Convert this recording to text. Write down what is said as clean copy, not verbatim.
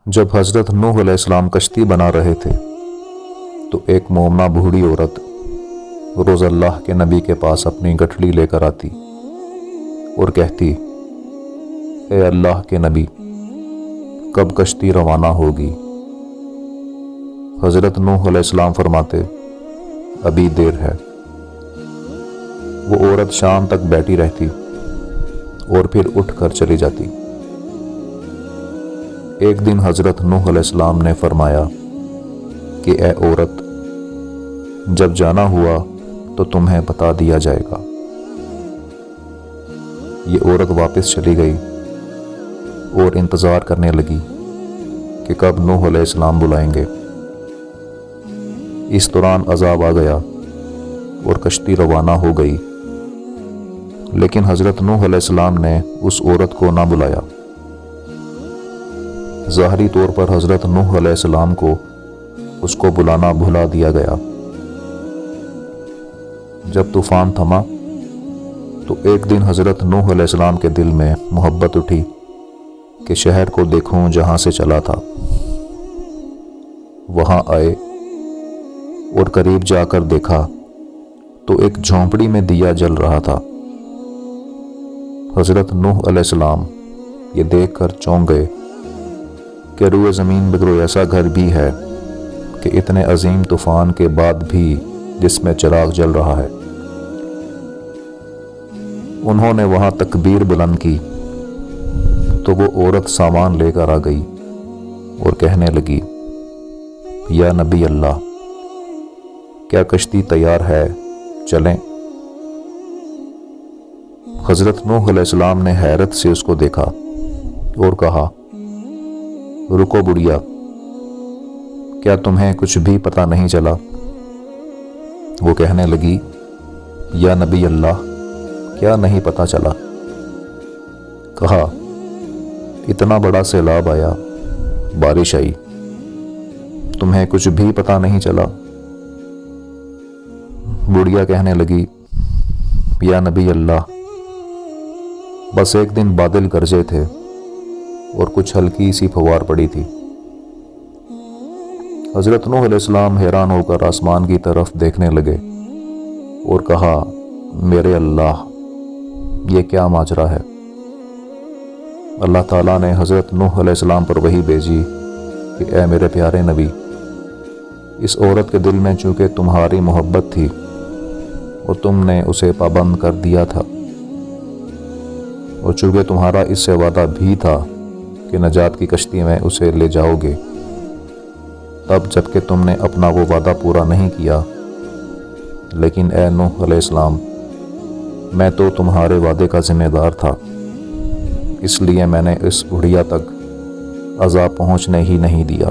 جب حضرت نوح علیہ السلام کشتی بنا رہے تھے تو ایک مومنہ بوڑھی عورت روز اللہ کے نبی کے پاس اپنی گٹھڑی لے کر آتی اور کہتی، اے اللہ کے نبی، کب کشتی روانہ ہوگی؟ حضرت نوح علیہ السلام فرماتے، ابھی دیر ہے۔ وہ عورت شام تک بیٹھی رہتی اور پھر اٹھ کر چلی جاتی۔ ایک دن حضرت نوح علیہ السلام نے فرمایا کہ اے عورت، جب جانا ہوا تو تمہیں بتا دیا جائے گا۔ یہ عورت واپس چلی گئی اور انتظار کرنے لگی کہ کب نوح علیہ السلام بلائیں گے۔ اس دوران عذاب آ گیا اور کشتی روانہ ہو گئی، لیکن حضرت نوح علیہ السلام نے اس عورت کو نہ بلایا۔ ظاہری طور پر حضرت نوح علیہ السلام کو اس کو بلانا بھلا دیا گیا۔ جب طوفان تھما تو ایک دن حضرت نوح علیہ السلام کے دل میں محبت اٹھی کہ شہر کو دیکھوں جہاں سے چلا تھا۔ وہاں آئے اور قریب جا کر دیکھا تو ایک جھونپڑی میں دیا جل رہا تھا۔ حضرت نوح علیہ السلام یہ دیکھ کر چونک گئے کہ روئے زمین میں کوئی ایسا گھر بھی ہے کہ اتنے عظیم طوفان کے بعد بھی جس میں چراغ جل رہا ہے۔ انہوں نے وہاں تکبیر بلند کی تو وہ عورت سامان لے کر آ گئی اور کہنے لگی، یا نبی اللہ، کیا کشتی تیار ہے؟ چلیں۔ حضرت نوح علیہ السلام نے حیرت سے اس کو دیکھا اور کہا، رکو بڑھیا، کیا تمہیں کچھ بھی پتہ نہیں چلا؟ وہ کہنے لگی، یا نبی اللہ، کیا نہیں پتہ چلا؟ کہا، اتنا بڑا سیلاب آیا، بارش آئی، تمہیں کچھ بھی پتہ نہیں چلا؟ بڑھیا کہنے لگی، یا نبی اللہ، بس ایک دن بادل گرجے تھے اور کچھ ہلکی سی پھوار پڑی تھی۔ حضرت نوح علیہ السلام حیران ہو کر آسمان کی طرف دیکھنے لگے اور کہا، میرے اللہ، یہ کیا ماجرا ہے؟ اللہ تعالیٰ نے حضرت نوح علیہ السلام پر وحی بھیجی کہ اے میرے پیارے نبی، اس عورت کے دل میں چونکہ تمہاری محبت تھی اور تم نے اسے پابند کر دیا تھا، اور چونکہ تمہارا اس سے وعدہ بھی تھا کہ نجات کی کشتی میں اسے لے جاؤ گے، تب جب کہ تم نے اپنا وہ وعدہ پورا نہیں کیا، لیکن اے نوح علیہ السلام، میں تو تمہارے وعدے کا ذمہ دار تھا، اس لیے میں نے اس بڑھیا تک عذاب پہنچنے ہی نہیں دیا۔